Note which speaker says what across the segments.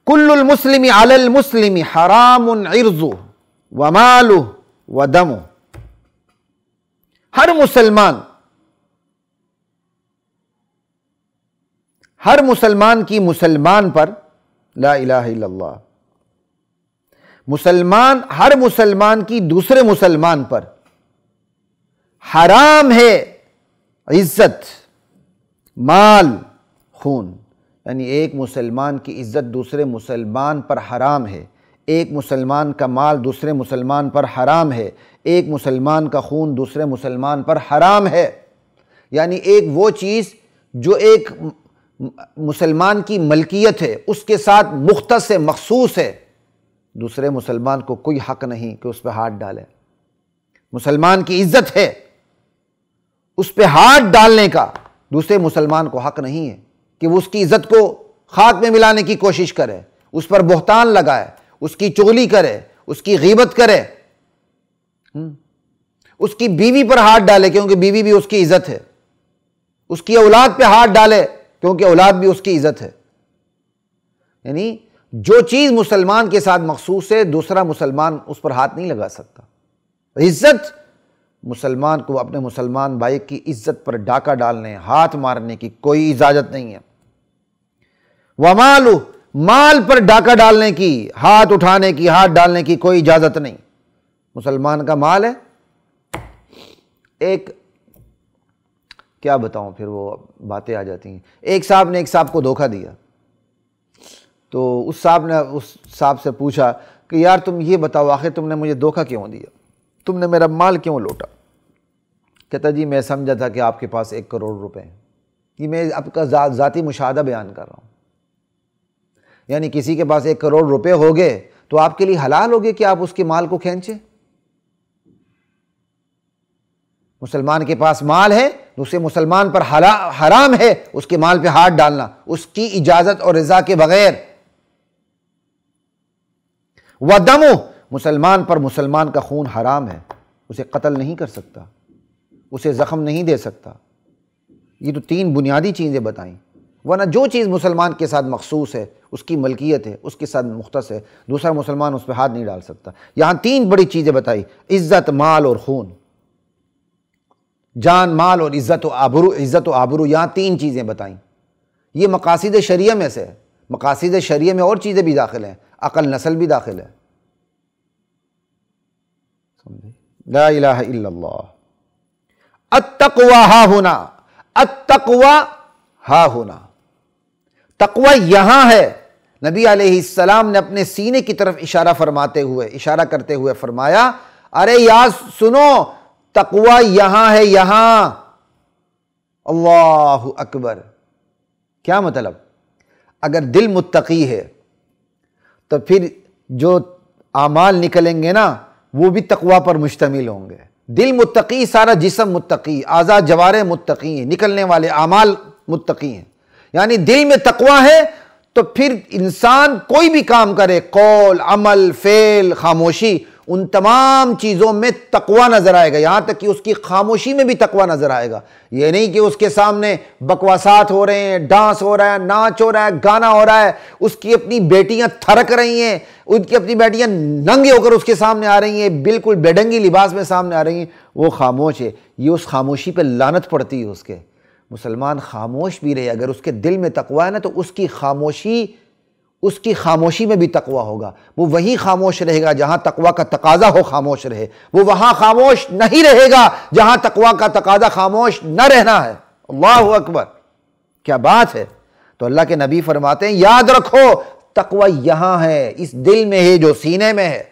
Speaker 1: کل المسلم علی المسلم حرام عرضہ ومالہ ودمہ، ہر مسلمان کی مسلمان پر، لا الہ الا اللہ، ہر مسلمان کی دوسرے مسلمان پر حرام ہے عزت، مال، خون. یعنی ایک مسلمان کی عزت دوسرے مسلمان پر حرام ہے، ایک مسلمان کا مال دوسرے مسلمان پر حرام ہے، ایک مسلمان کا خون دوسرے مسلمان پر حرام ہے. یعنی ایک وہ چیز جو ایک مسلمان کی ملکیت ہے، اس کے ساتھ مختص مخصوص ہے، دوسرے مسلمان کو کوئی حق نہیں کہ اس پہ ہاتھ ڈالے. مسلمان کی عزت ہے، اس پہ ہاتھ ڈالنے کا دوسرے مسلمان کو حق نہیں ہے کہ وہ اس کی عزت کو خاک میں ملانے کی کوشش کرے، اس پر بہتان لگائے، اس کی چغلی کرے، اس کی غیبت کرے، اس کی بیوی پر ہاتھ ڈالے کیونکہ بیوی بھی اس کی عزت ہے، اس کی اولاد پہ ہاتھ ڈالے کیونکہ اولاد بھی اس کی عزت ہے. یعنی جو چیز مسلمان کے ساتھ مخصوص ہے دوسرا مسلمان اس پر ہاتھ نہیں لگا سکتا. عزت، مسلمان کو اپنے مسلمان بھائی کی عزت پر ڈاکہ ڈالنے، ہاتھ مارنے کی کوئی اجازت نہیں ہے. ومالہ، مال پر ڈاکہ ڈالنے کی، ہاتھ اٹھانے کی، ہاتھ ڈالنے کی کوئی اجازت نہیں. مسلمان کا مال ہے. ایک کیا بتاؤں، پھر وہ باتیں آ جاتی ہیں. ایک صاحب نے ایک صاحب کو دھوکہ دیا، تو اس صاحب نے اس صاحب سے پوچھا کہ یار تم یہ بتاؤ آخر تم نے مجھے دھوکہ کیوں دیا، تم نے میرا مال کیوں لوٹا؟ کہتا جی میں سمجھا تھا کہ آپ کے پاس 1 کروڑ روپے ہیں. یہ میں آپ کا ذاتی مشاہدہ بیان کر رہا ہوں. یعنی کسی کے پاس 1 کروڑ روپے ہو گئے تو آپ کے لیے حلال ہوگے کہ آپ اس کے مال کو کھینچیں؟ مسلمان کے پاس مال ہے، دوسرے مسلمان پر حرام ہے اس کے مال پہ ہاتھ ڈالنا اس کی اجازت اور رضا کے بغیر. وَدَمُ، مسلمان پر مسلمان کا خون حرام ہے، اسے قتل نہیں کر سکتا، اسے زخم نہیں دے سکتا. یہ تو 3 بنیادی چیزیں بتائیں. ورنہ جو چیز مسلمان کے ساتھ مخصوص ہے، اس کی ملکیت ہے، اس کے ساتھ مختص ہے، دوسرا مسلمان اس پہ ہاتھ نہیں ڈال سکتا. یہاں 3 بڑی چیزیں بتائی: عزت، مال اور خون. جان، مال اور عزت و آبرو، یہاں 3 چیزیں بتائیں. یہ مقاصد شریعہ میں سے ہے. مقاصد شریعہ میں اور چیزیں بھی داخل ہیں، عقل نسل بھی داخل ہے. لا الہ الا اللہ. التقوی ہا ہونا، التقوی ہا ہونا، تقوی یہاں ہے. نبی علیہ السلام نے اپنے سینے کی طرف اشارہ کرتے ہوئے فرمایا ارے یاد سنو، تقوی یہاں ہے، یہاں. اللہ اکبر. کیا مطلب؟ اگر دل متقی ہے تو پھر جو اعمال نکلیں گے نا وہ بھی تقوی پر مشتمل ہوں گے. دل متقی، سارا جسم متقی، اعضاء جوارح متقی ہیں، نکلنے والے اعمال متقی ہیں. یعنی دل میں تقوی ہے تو پھر انسان کوئی بھی کام کرے، قول، عمل، فعل، خاموشی، ان تمام چیزوں میں تقوی نظر آئے گا. یہاں تک کہ اس کی خاموشی میں بھی تقوی نظر آئے گا. یہ نہیں کہ اس کے سامنے بکواسات ہو رہے ہیں، ڈانس ہو رہا ہے، ناچ ہو رہا ہے، گانا ہو رہا ہے، اس کی اپنی بیٹیاں تھرک رہی ہیں، ان کی اپنی بیٹیاں ننگے ہو کر اس کے سامنے آ رہی ہیں، بالکل بے ڈنگی لباس میں سامنے آ رہی ہیں، وہ خاموش ہے. یہ اس خاموشی پہ لعنت پڑتی ہے اس کے. مسلمان خاموش بھی رہے، اگر اس کے دل میں تقوی ہے نا تو اس کی خاموشی میں بھی تقوی ہوگا. وہ وہی خاموش رہے گا جہاں تقوی کا تقاضا ہو خاموش رہے، وہ وہاں خاموش نہیں رہے گا جہاں تقوی کا تقاضا خاموش نہ رہنا ہے. اللہ اکبر، کیا بات ہے. تو اللہ کے نبی فرماتے ہیں یاد رکھو تقوی یہاں ہے، اس دل میں ہے جو سینے میں ہے،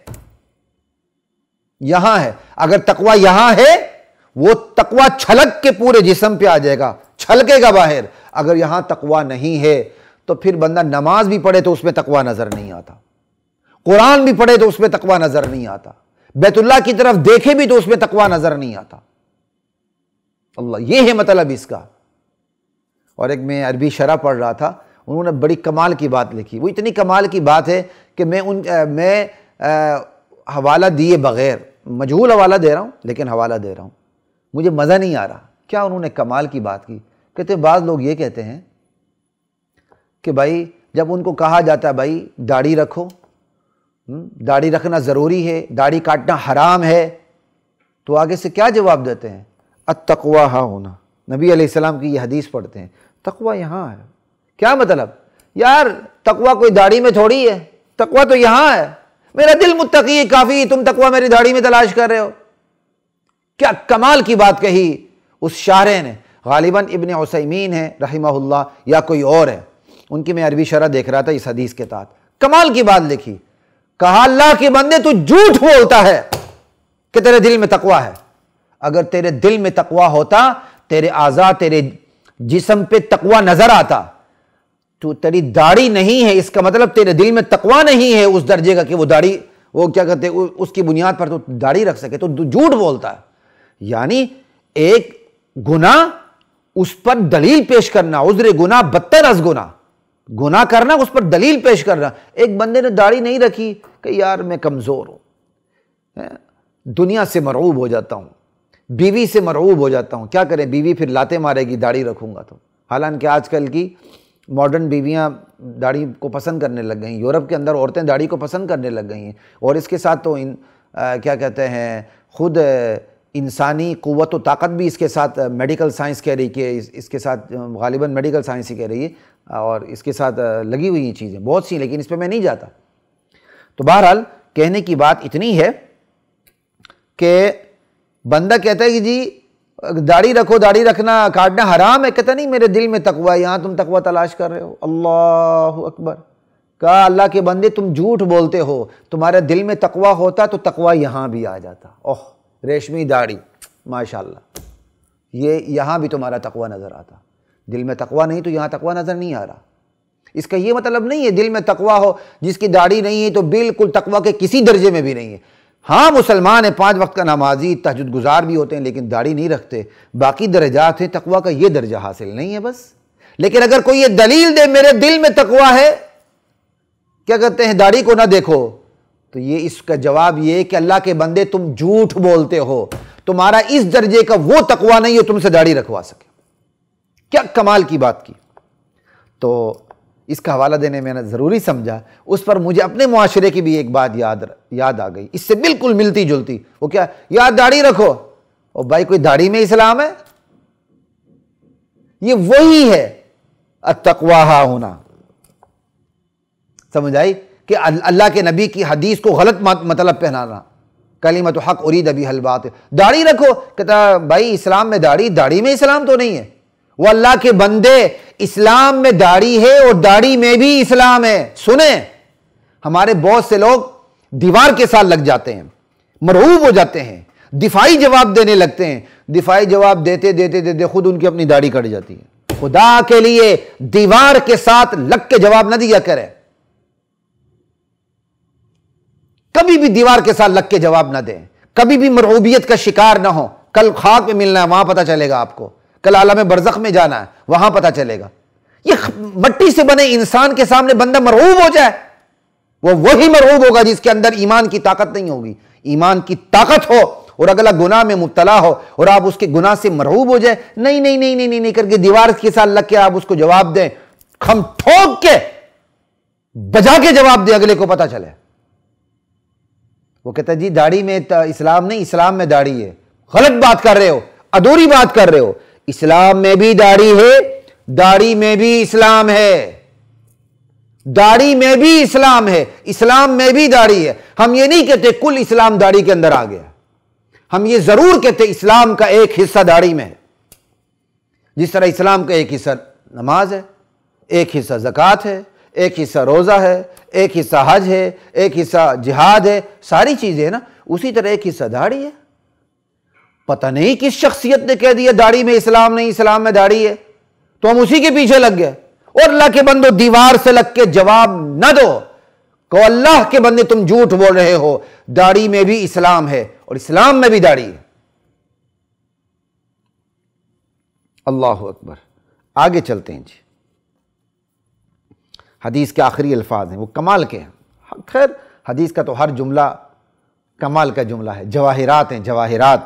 Speaker 1: یہاں ہے. اگر تقوی یہاں ہے وہ تقوی چھلک کے پورے جسم پہ آ جائے گا، چھلکے گا باہر. اگر یہاں تقوی نہیں ہے تو پھر بندہ نماز بھی پڑھے تو اس میں تقوی نظر نہیں آتا، قرآن بھی پڑھے تو اس میں تقوی نظر نہیں آتا، بیت اللہ کی طرف دیکھے بھی تو اس میں تقوی نظر نہیں آتا. اللہ، یہ ہے مطلب اس کا. اور ایک میں عربی شرح پڑھ رہا تھا، انہوں نے بڑی کمال کی بات لکھی. وہ اتنی کمال کی بات ہے کہ میں حوالہ دیے بغیر، مجہول حوالہ دے رہا ہوں لیکن حوالہ دے رہا ہوں، مجھے مزہ نہیں آ رہا. کیا انہوں نے کمال کی بات کی. کہتے بعض لوگ یہ کہتے ہیں کہ بھائی جب ان کو کہا جاتا ہے بھائی داڑھی رکھو، داڑھی رکھنا ضروری ہے، داڑھی کاٹنا حرام ہے، تو آگے سے کیا جواب دیتے ہیں؟ التقویٰ ہاں ہونا۔ نبی علیہ السلام کی یہ حدیث پڑھتے ہیں، تقویٰ یہاں ہے۔ کیا مطلب؟ یار تقویٰ کوئی داڑھی میں تھوڑی ہے، تقویٰ تو یہاں ہے، میرا دل متقی کافی، تم تقویٰ میری داڑھی میں تلاش کر رہے ہو۔ کیا کمال کی بات کہی اس شارح نے، غالباً ابن عثیمین ہے رحمہ اللہ یا کوئی اور ہے، ان کی میں عربی شرح دیکھ رہا تھا اس حدیث کے تحت، کمال کی بات لکھی، کہا اللہ کے بندے تو جھوٹ بولتا ہے کہ تیرے دل میں تقویٰ ہے۔ اگر تیرے دل میں تقویٰ ہوتا، تیرے اعضاء تیرے جسم پہ تقویٰ نظر آتا، تو تیری داڑھی نہیں ہے اس کا مطلب تیرے دل میں تقویٰ نہیں ہے اس درجے کا کہ وہ داڑھی، وہ کیا کہتے ہیں، اس کی بنیاد پر تو داڑھی رکھ سکے، تو جھوٹ بولتا ہے۔ یعنی ایک گناہ اس پر دلیل پیش کرنا، عذر گناہ بدتر از گناہ، گناہ کرنا اس پر دلیل پیش کرنا۔ ایک بندے نے داڑھی نہیں رکھی کہ یار میں کمزور ہوں، دنیا سے مرعوب ہو جاتا ہوں، بیوی سے مرعوب ہو جاتا ہوں، کیا کریں بیوی پھر لاتے مارے گی داڑھی رکھوں گا تو۔ حالانکہ آج کل کی ماڈرن بیویاں داڑھی کو پسند کرنے لگ گئی ہیں، یورپ کے اندر عورتیں داڑھی کو پسند کرنے لگ گئی ہیں، اور اس کے ساتھ تو کیا کہتے ہیں، خود انسانی قوت و طاقت بھی اس کے ساتھ میڈیکل سائنس کہہ رہی کہ اس کے ساتھ غالباً میڈیکل سائنس ہی کہہ رہی ہے، اور اس کے ساتھ لگی ہوئی چیزیں بہت سی، لیکن اس پہ میں نہیں جاتا۔ تو بہرحال کہنے کی بات اتنی ہے کہ بندہ کہتا ہے کہ جی داڑھی رکھو، داڑھی رکھنا کاٹنا حرام ہے، کہتا نہیں میرے دل میں تقویٰ ہے، یہاں تم تقویٰ تلاش کر رہے ہو۔ اللہ اکبر، کہا اللہ کے بندے تم جھوٹ بولتے ہو، تمہارے دل میں تقویٰ ہوتا تو تقویٰ یہاں بھی آ جاتا۔ اوہ ریشمی داڑھی ماشاءاللہ، یہ یہاں بھی تمہارا تقویٰ نظر آتا، دل میں تقویٰ نہیں تو یہاں تقویٰ نظر نہیں آ رہا۔ اس کا یہ مطلب نہیں ہے دل میں تقویٰ ہو، جس کی داڑھی نہیں ہے تو بالکل تقویٰ کے کسی درجے میں بھی نہیں ہے۔ ہاں مسلمان ہیں، 5 وقت کا نمازی، تہجد گزار بھی ہوتے ہیں، لیکن داڑھی نہیں رکھتے، باقی درجات ہیں، تقویٰ کا یہ درجہ حاصل نہیں ہے بس۔ لیکن اگر کوئی یہ دلیل دے میرے دل میں تقویٰ ہے، کیا کہتے ہیں، داڑھی کو نہ دیکھو، تو یہ اس کا جواب یہ ہے کہ اللہ کے بندے تم جھوٹ بولتے ہو، تمہارا اس درجے کا وہ تقویٰ نہیں ہے تم سے داڑھی رکھوا سکے۔ کیا کمال کی بات کی۔ تو اس کا حوالہ دینے میں نے ضروری سمجھا، اس پر مجھے اپنے معاشرے کی بھی ایک بات یاد آ گئی، اس سے بالکل ملتی جلتی۔ وہ کیا، یار داڑھی رکھو، اور بھائی کوئی داڑھی میں اسلام ہے؟ یہ وہی ہے التقویٰ ہاں ہونا، سمجھ آئی؟ کہ اللہ کے نبی کی حدیث کو غلط مطلب پہنانا، کلمۃ حق ارید بہا الباطل، داڑھی رکھو، کہتا بھائی اسلام میں داڑھی میں اسلام تو نہیں ہے۔ وہ اللہ کے بندے، اسلام میں داڑھی ہے اور داڑھی میں بھی اسلام ہے۔ سنیں، ہمارے بہت سے لوگ دیوار کے ساتھ لگ جاتے ہیں، مرعوب ہو جاتے ہیں، دفاعی جواب دینے لگتے ہیں، دفاعی جواب دیتے دیتے دیتے خود ان کی اپنی داڑھی کٹ جاتی ہے۔ خدا کے لیے دیوار کے ساتھ لگ کے جواب نہ دیا کرے، کبھی بھی دیوار کے ساتھ لگ کے جواب نہ دیں، کبھی بھی مرعوبیت کا شکار نہ ہو۔ کل خاک میں ملنا ہے، وہاں پتہ چلے گا آپ کو، کل عالم برزخ میں جانا ہے، وہاں پتہ چلے گا۔ یہ مٹی سے بنے انسان کے سامنے بندہ مرعوب ہو جائے، وہ وہی مرعوب ہوگا جس کے اندر ایمان کی طاقت نہیں ہوگی۔ ایمان کی طاقت ہو اور اگلا گناہ میں مبتلا ہو اور آپ اس کے گناہ سے مرعوب ہو جائے، نہیں نہیں نہیں نہیں نہیں کر کے دیوار کے ساتھ لگ کے آپ اس کو جواب دیں، کھم ٹھوک کے بجا کے جواب دیں، اگلے کو پتہ چلے۔ وہ کہتا ہے جی داڑھی میں اسلام نہیں، اسلام میں داڑھی ہے۔ غلط بات کر رہے ہو، ادھوری بات کر رہے ہو۔ اسلام میں بھی داڑھی ہے، داڑھی میں بھی اسلام ہے، داڑھی میں بھی اسلام ہے، اسلام میں بھی داڑھی ہے۔ ہم یہ نہیں کہتے کل اسلام داڑھی کے اندر آ گیا، ہم یہ ضرور کہتے اسلام کا ایک حصہ داڑھی میں ہے۔ جس طرح اسلام کا ایک حصہ نماز ہے، ایک حصہ زکوٰۃ ہے، ایک حصہ روزہ ہے، ایک حصہ حج ہے، ایک حصہ جہاد ہے، ساری چیزیں ہیں نا، اسی طرح ایک حصہ داڑھی ہے۔ پتہ نہیں کس شخصیت نے کہہ دیا داڑھی میں اسلام نہیں، اسلام میں داڑھی ہے، تو ہم اسی کے پیچھے لگ گئے۔ اور اللہ کے بندو دیوار سے لگ کے جواب نہ دو کہ اللہ کے بندے تم جھوٹ بول رہے ہو، داڑھی میں بھی اسلام ہے اور اسلام میں بھی داڑھی ہے۔ اللہ اکبر۔ آگے چلتے ہیں جی، حدیث کے آخری الفاظ ہیں، وہ کمال کے ہیں۔ خیر حدیث کا تو ہر جملہ کمال کا جملہ ہے، جواہرات ہیں، جواہرات۔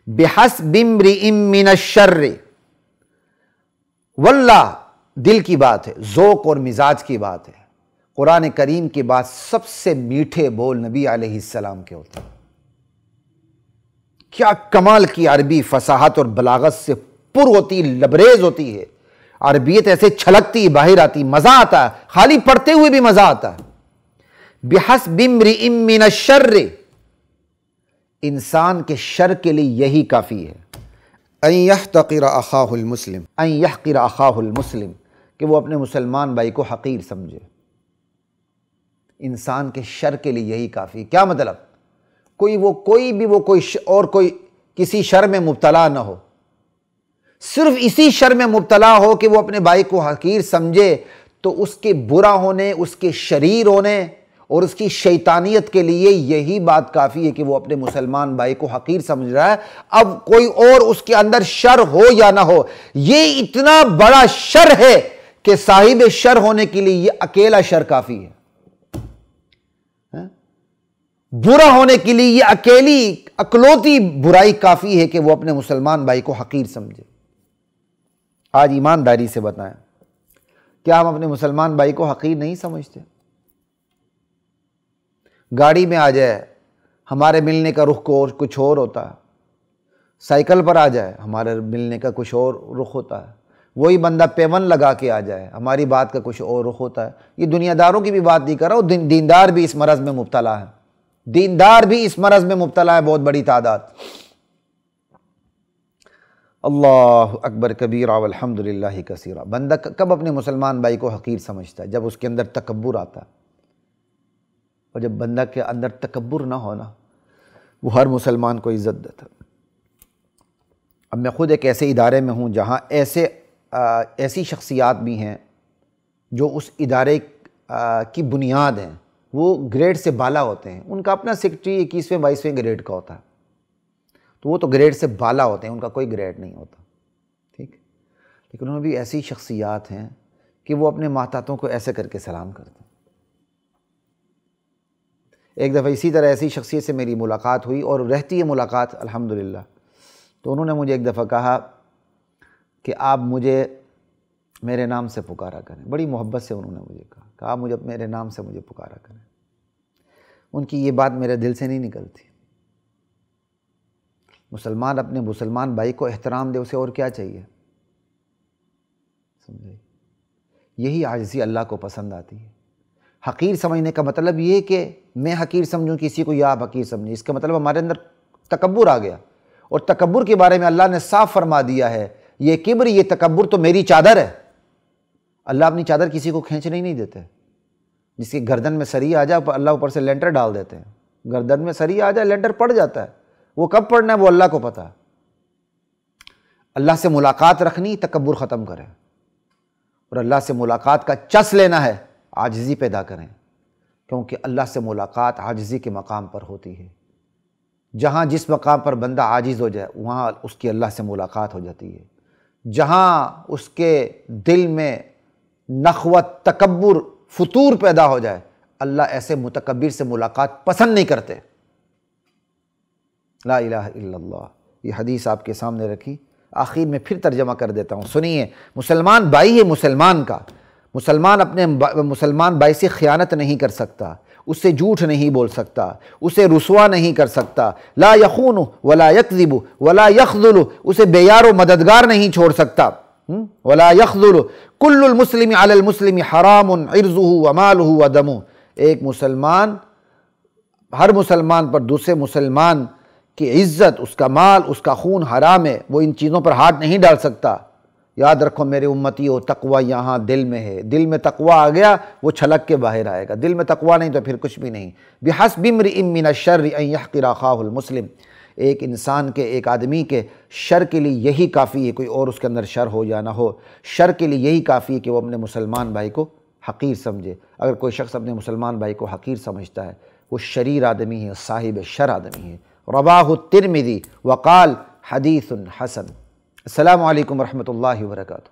Speaker 1: بِحَسْبِ امْرِئٍ مِّنَ الشَّرِّ، واللہ دل کی بات ہے، ذوق اور مزاج کی بات ہے۔ قرآن کریم کی بات سب سے میٹھے بول نبی علیہ السلام کے ہوتے ہیں۔ کیا کمال کی عربی فصاحت اور بلاغت سے پر ہوتی، لبریز ہوتی ہے، عربیت ایسے چھلکتی باہر آتی، مزہ آتا ہے، خالی پڑھتے ہوئے بھی مزہ آتا ہے۔ بِحَسْبِ امْرِئٍ مِّنَ الشَّرِّ، انسان کے شر کے لیے یہی کافی ہے، ان یحتقر اخاہ المسلم، ان یحقر اخاہ المسلم، کہ وہ اپنے مسلمان بھائی کو حقیر سمجھے۔ انسان کے شر کے لیے یہی کافی ہے۔ کیا مطلب؟ کوئی کسی شر میں مبتلا نہ ہو، صرف اسی شر میں مبتلا ہو کہ وہ اپنے بھائی کو حقیر سمجھے، تو اس کے برا ہونے، اس کے شریر ہونے اور اس کی شیطانیت کے لیے یہی بات کافی ہے کہ وہ اپنے مسلمان بھائی کو حقیر سمجھ رہا ہے۔ اب کوئی اور اس کے اندر شر ہو یا نہ ہو، یہ اتنا بڑا شر ہے کہ صاحب شر ہونے کے لیے یہ اکیلا شر کافی ہے۔ برا ہونے کے لیے یہ اکلوتی برائی کافی ہے کہ وہ اپنے مسلمان بھائی کو حقیر سمجھے۔ آج ایمانداری سے بتائیں، کیا ہم اپنے مسلمان بھائی کو حقیر نہیں سمجھتے؟ گاڑی میں آ جائے ہمارے ملنے کا رخ کچھ اور ہوتا ہے، سائیکل پر آ جائے ہمارے ملنے کا کچھ اور رخ ہوتا ہے، وہی بندہ پیون لگا کے آ جائے ہماری بات کا کچھ اور رخ ہوتا ہے۔ یہ دنیا داروں کی بھی بات نہیں کر رہا ہوں، دیندار بھی اس مرض میں مبتلا ہے، دیندار بھی اس مرض میں مبتلا ہے، بہت بڑی تعداد۔ اللہ اکبر کبیرہ والحمدللہ کثیرہ۔ بندہ کب اپنے مسلمان بھائی کو حقیر سمجھتا ہے؟ جب اس کے اندر تکبر آتا ہے، اور جب بندہ کے اندر تکبر نہ ہونا، وہ ہر مسلمان کو عزت دیتا ہے۔ اب میں خود ایک ایسے ادارے میں ہوں جہاں ایسی شخصیات بھی ہیں جو اس ادارے کی بنیاد ہیں، وہ گریڈ سے بالا ہوتے ہیں، ان کا اپنا سیکرٹری 21ویں 22ویں گریڈ کا ہوتا ہے، تو وہ تو گریڈ سے بالا ہوتے ہیں، ان کا کوئی گریڈ نہیں ہوتا، ٹھیک۔ لیکن انہوں نے بھی ایسی شخصیات ہیں کہ وہ اپنے ماتحتوں کو ایسے کر کے سلام کرتے ہیں۔ ایک دفعہ اسی طرح ایسی شخصیت سے میری ملاقات ہوئی، اور رہتی ہے ملاقات الحمدللہ، تو انہوں نے مجھے ایک دفعہ کہا کہ آپ مجھے میرے نام سے پکارا کریں۔ بڑی محبت سے انہوں نے مجھے کہا کہ آپ مجھے میرے نام سے مجھے پکارا کریں۔ ان کی یہ بات میرے دل سے نہیں نکلتی۔ مسلمان اپنے مسلمان بھائی کو احترام دے، اسے اور کیا چاہیے؟ سمجھے؟ یہی عاجزی اللہ کو پسند آتی ہے۔ حقیر سمجھنے کا مطلب یہ کہ میں حقیر سمجھوں کسی کو یا آپ حقیر سمجھیں، اس کا مطلب ہمارے اندر تکبر آ گیا، اور تکبر کے بارے میں اللہ نے صاف فرما دیا ہے، یہ کبر، یہ تکبر تو میری چادر ہے۔ اللہ اپنی چادر کسی کو کھینچنے ہی نہیں دیتے۔ جس کی گردن میں سری آ جائے اللہ اوپر سے لینٹر ڈال دیتے ہیں، گردن میں سری آ جائے لینٹر پڑ جاتا ہے، وہ کب پڑنا ہے وہ اللہ کو پتہ ہے۔ اللہ سے ملاقات رکھنی، تکبر ختم کریں، اور اللہ سے ملاقات کا چس لینا ہے، عاجزی پیدا کریں، کیونکہ اللہ سے ملاقات عاجزی کے مقام پر ہوتی ہے۔ جہاں جس مقام پر بندہ عاجز ہو جائے وہاں اس کی اللہ سے ملاقات ہو جاتی ہے۔ جہاں اس کے دل میں نخوت، تکبر، فتور پیدا ہو جائے، اللہ ایسے متکبر سے ملاقات پسند نہیں کرتے۔ لا الہ الا اللہ، یہ حدیث آپ کے سامنے رکھی، آخر میں پھر ترجمہ کر دیتا ہوں، سنیے۔ مسلمان بھائی ہے مسلمان کا، مسلمان اپنے مسلمان بھائی سے خیانت نہیں کر سکتا، اس سے جھوٹ نہیں بول سکتا، اسے رسوا نہیں کر سکتا، لا یخون ولا یکذب ولا یخذل، اسے بے یار و مددگار نہیں چھوڑ سکتا، ولا یخذل، کل المسلم علی المسلم حرام عرضہ ومالہ ودمہ، ایک مسلمان، ہر مسلمان پر دوسرے مسلمان کی عزت، اس کا مال، اس کا خون حرام ہے، وہ ان چیزوں پر ہاتھ نہیں ڈال سکتا۔ یاد رکھو میرے امتیو، تقوی یہاں دل میں ہے، دل میں تقوی آ گیا وہ چھلک کے باہر آئے گا، دل میں تقوی نہیں تو پھر کچھ بھی نہیں۔ بِحَسْبِ امْرِئٍ مِّنَ الشَّرِّ أَن يَحْقِرَ أَخَاهُ الْمُسْلِمِ، ایک انسان کے، ایک آدمی کے شر کے لیے یہی کافی ہے، کوئی اور اس کے اندر شر ہو یا نہ ہو، شر کے لیے یہی کافی ہے کہ وہ اپنے مسلمان بھائی کو حقیر سمجھے۔ اگر کوئی شخص اپنے مسلمان بھائی کو حقیر سمجھتا ہے وہ شریر آدمی ہے، صاحب شر آدمی ہے۔ رواہ الترمذی وقال حدیث حسن۔ السلام علیکم ورحمۃ اللہ وبرکاتہ۔